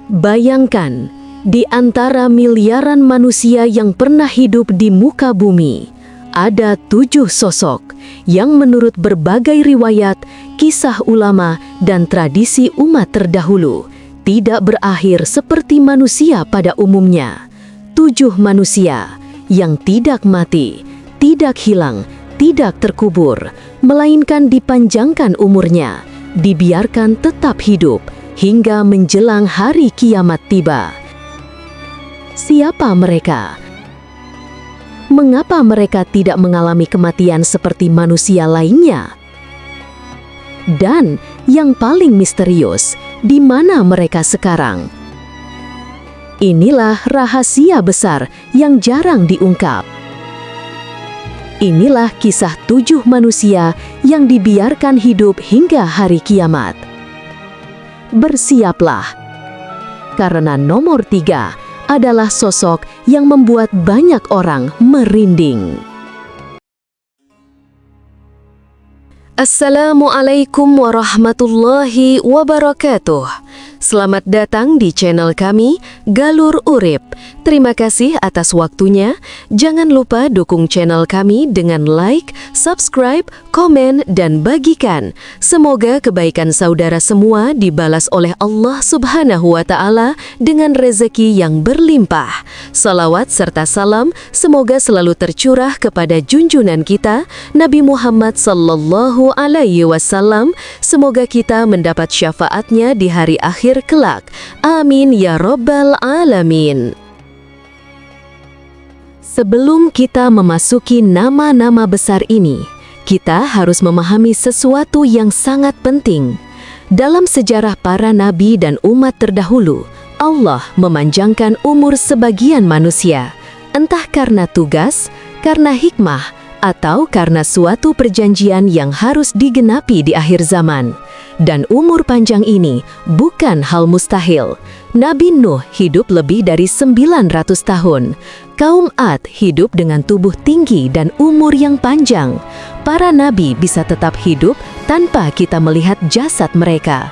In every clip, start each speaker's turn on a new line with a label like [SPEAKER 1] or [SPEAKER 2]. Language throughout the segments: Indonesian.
[SPEAKER 1] Bayangkan, di antara miliaran manusia yang pernah hidup di muka bumi, ada 7 sosok yang menurut berbagai riwayat, kisah ulama, dan tradisi umat terdahulu tidak berakhir seperti manusia pada umumnya. 7 manusia yang tidak mati, tidak hilang, tidak terkubur, melainkan dipanjangkan umurnya, dibiarkan tetap hidup hingga menjelang hari kiamat tiba. Siapa mereka? Mengapa mereka tidak mengalami kematian seperti manusia lainnya? Dan yang paling misterius, di mana mereka sekarang? Inilah rahasia besar yang jarang diungkap. Inilah kisah 7 manusia yang dibiarkan hidup hingga hari kiamat. Bersiaplah, karena nomor 3 adalah sosok yang membuat banyak orang merinding. Assalamualaikum warahmatullahi wabarakatuh. Selamat datang di channel kami, Galur Urip. Terima kasih atas waktunya. Jangan lupa dukung channel kami dengan like, subscribe, komen, dan bagikan. Semoga kebaikan saudara semua dibalas oleh Allah Subhanahu wa Ta'ala dengan rezeki yang berlimpah. Salawat serta salam semoga selalu tercurah kepada junjungan kita, Nabi Muhammad Sallallahu Alaihi Wasallam. Semoga kita mendapat syafaatnya di hari akhir kelak. Amin ya Rabbal Alamin. Sebelum kita memasuki nama-nama besar ini, kita harus memahami sesuatu yang sangat penting. Dalam sejarah para nabi dan umat terdahulu, Allah memanjangkan umur sebagian manusia, entah karena tugas, karena hikmah, atau karena suatu perjanjian yang harus digenapi di akhir zaman. Dan umur panjang ini bukan hal mustahil. Nabi Nuh hidup lebih dari 900 tahun. Kaum Ad hidup dengan tubuh tinggi dan umur yang panjang. Para nabi bisa tetap hidup tanpa kita melihat jasad mereka.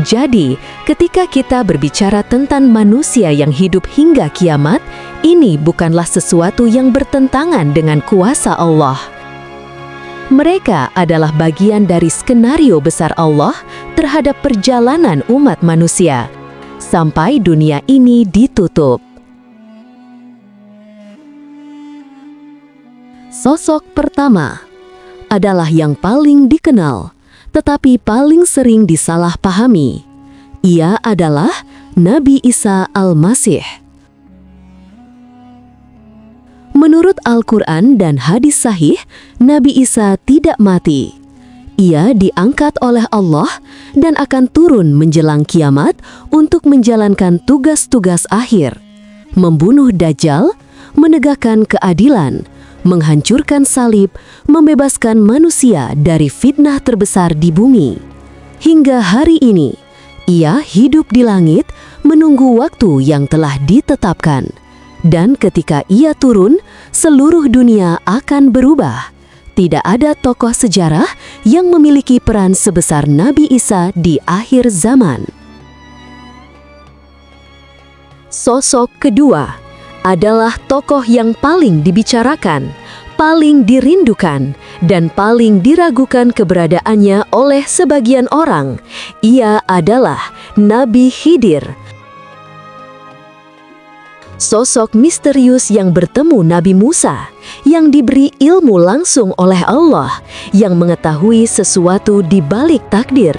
[SPEAKER 1] Jadi, ketika kita berbicara tentang manusia yang hidup hingga kiamat, ini bukanlah sesuatu yang bertentangan dengan kuasa Allah. Mereka adalah bagian dari skenario besar Allah terhadap perjalanan umat manusia, sampai dunia ini ditutup. Sosok pertama adalah yang paling dikenal, tetapi paling sering disalahpahami. Ia adalah Nabi Isa Al-Masih. Menurut Al-Quran dan hadis sahih, Nabi Isa tidak mati. Ia diangkat oleh Allah dan akan turun menjelang kiamat untuk menjalankan tugas-tugas akhir, membunuh Dajjal, menegakkan keadilan, menghancurkan salib, membebaskan manusia dari fitnah terbesar di bumi. Hingga hari ini, ia hidup di langit menunggu waktu yang telah ditetapkan. Dan ketika ia turun, seluruh dunia akan berubah. Tidak ada tokoh sejarah yang memiliki peran sebesar Nabi Isa di akhir zaman. Sosok kedua adalah tokoh yang paling dibicarakan, paling dirindukan, dan paling diragukan keberadaannya oleh sebagian orang. Ia adalah Nabi Khidir. Sosok misterius yang bertemu Nabi Musa, yang diberi ilmu langsung oleh Allah, yang mengetahui sesuatu di balik takdir.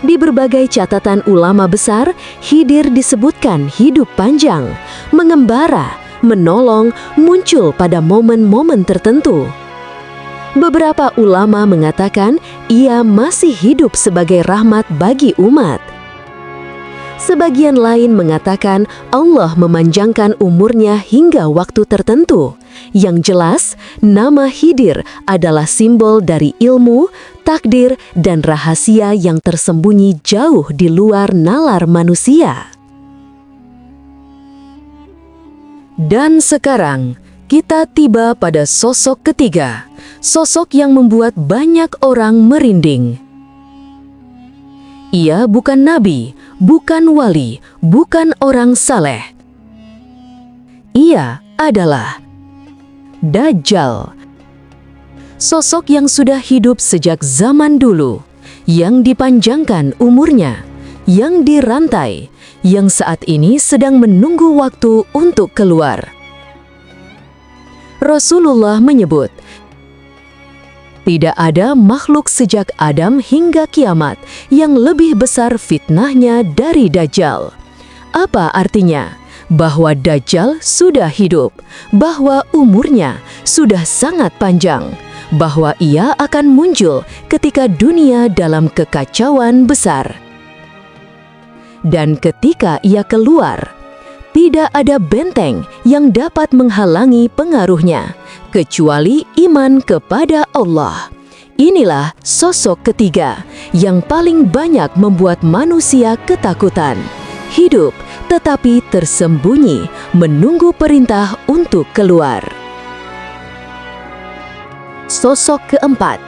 [SPEAKER 1] Di berbagai catatan ulama besar, Khidir disebutkan hidup panjang, mengembara, menolong, muncul pada momen-momen tertentu. Beberapa ulama mengatakan ia masih hidup sebagai rahmat bagi umat. Sebagian lain mengatakan Allah memanjangkan umurnya hingga waktu tertentu. Yang jelas, nama Khidir adalah simbol dari ilmu, takdir, dan rahasia yang tersembunyi jauh di luar nalar manusia. Dan sekarang, kita tiba pada sosok ketiga, sosok yang membuat banyak orang merinding. Ia bukan nabi, bukan wali, bukan orang saleh. Ia adalah Dajjal. Sosok yang sudah hidup sejak zaman dulu, yang dipanjangkan umurnya, yang dirantai, yang saat ini sedang menunggu waktu untuk keluar. Rasulullah menyebut, tidak ada makhluk sejak Adam hingga kiamat yang lebih besar fitnahnya dari Dajjal. Apa artinya? Bahwa Dajjal sudah hidup, bahwa umurnya sudah sangat panjang, bahwa ia akan muncul ketika dunia dalam kekacauan besar. Dan ketika ia keluar, tidak ada benteng yang dapat menghalangi pengaruhnya, kecuali iman kepada Allah. Inilah sosok ketiga yang paling banyak membuat manusia ketakutan. Hidup tetapi tersembunyi, menunggu perintah untuk keluar. Sosok keempat,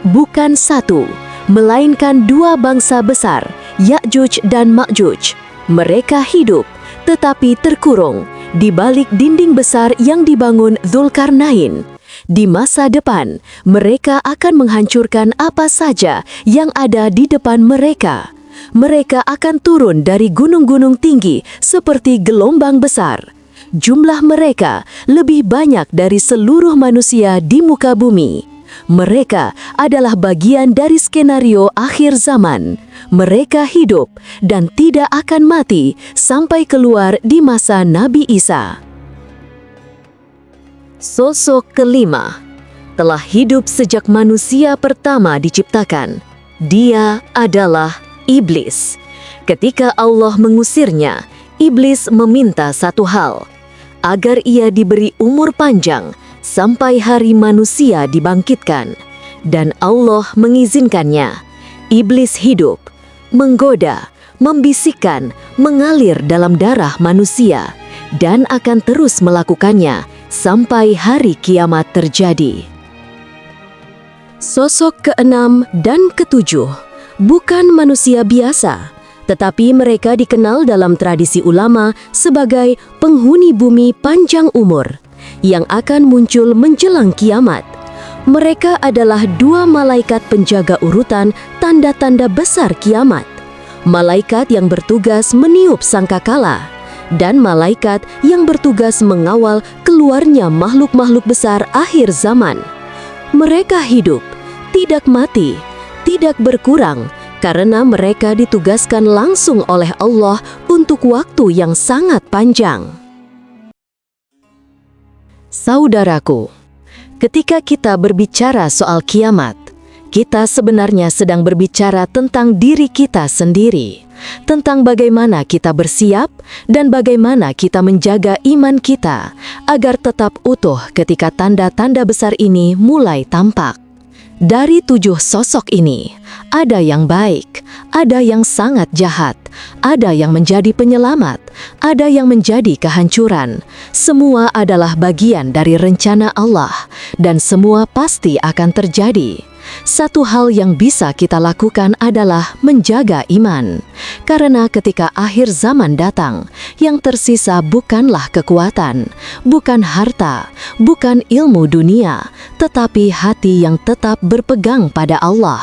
[SPEAKER 1] bukan satu, melainkan dua bangsa besar, Ya'juj dan Ma'juj. Mereka hidup, tetapi terkurung di balik dinding besar yang dibangun Dzulkarnain. Di masa depan, mereka akan menghancurkan apa saja yang ada di depan mereka. Mereka akan turun dari gunung-gunung tinggi seperti gelombang besar. Jumlah mereka lebih banyak dari seluruh manusia di muka bumi. Mereka adalah bagian dari skenario akhir zaman. Mereka hidup dan tidak akan mati sampai keluar di masa Nabi Isa. Sosok kelima, telah hidup sejak manusia pertama diciptakan. Dia adalah Iblis. Ketika Allah mengusirnya, Iblis meminta satu hal, agar ia diberi umur panjang sampai hari manusia dibangkitkan. Dan Allah mengizinkannya. Iblis hidup, menggoda, membisikkan, mengalir dalam darah manusia, dan akan terus melakukannya sampai hari kiamat terjadi. Sosok keenam dan ketujuh, bukan manusia biasa, tetapi mereka dikenal dalam tradisi ulama sebagai penghuni bumi panjang umur yang akan muncul menjelang kiamat. Mereka adalah dua malaikat penjaga urutan tanda-tanda besar kiamat. Malaikat yang bertugas meniup sangkakala dan malaikat yang bertugas mengawal keluarnya makhluk-makhluk besar akhir zaman. Mereka hidup, tidak mati, tidak berkurang, karena mereka ditugaskan langsung oleh Allah untuk waktu yang sangat panjang. Saudaraku, ketika kita berbicara soal kiamat, kita sebenarnya sedang berbicara tentang diri kita sendiri, tentang bagaimana kita bersiap dan bagaimana kita menjaga iman kita agar tetap utuh ketika tanda-tanda besar ini mulai tampak. Dari 7 sosok ini, ada yang baik, ada yang sangat jahat, ada yang menjadi penyelamat, ada yang menjadi kehancuran. Semua adalah bagian dari rencana Allah, dan semua pasti akan terjadi. Satu hal yang bisa kita lakukan adalah menjaga iman. Karena ketika akhir zaman datang, yang tersisa bukanlah kekuatan, bukan harta, bukan ilmu dunia, tetapi hati yang tetap berpegang pada Allah.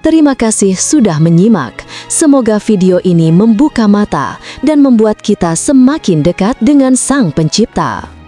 [SPEAKER 1] Terima kasih sudah menyimak. Semoga video ini membuka mata dan membuat kita semakin dekat dengan Sang Pencipta.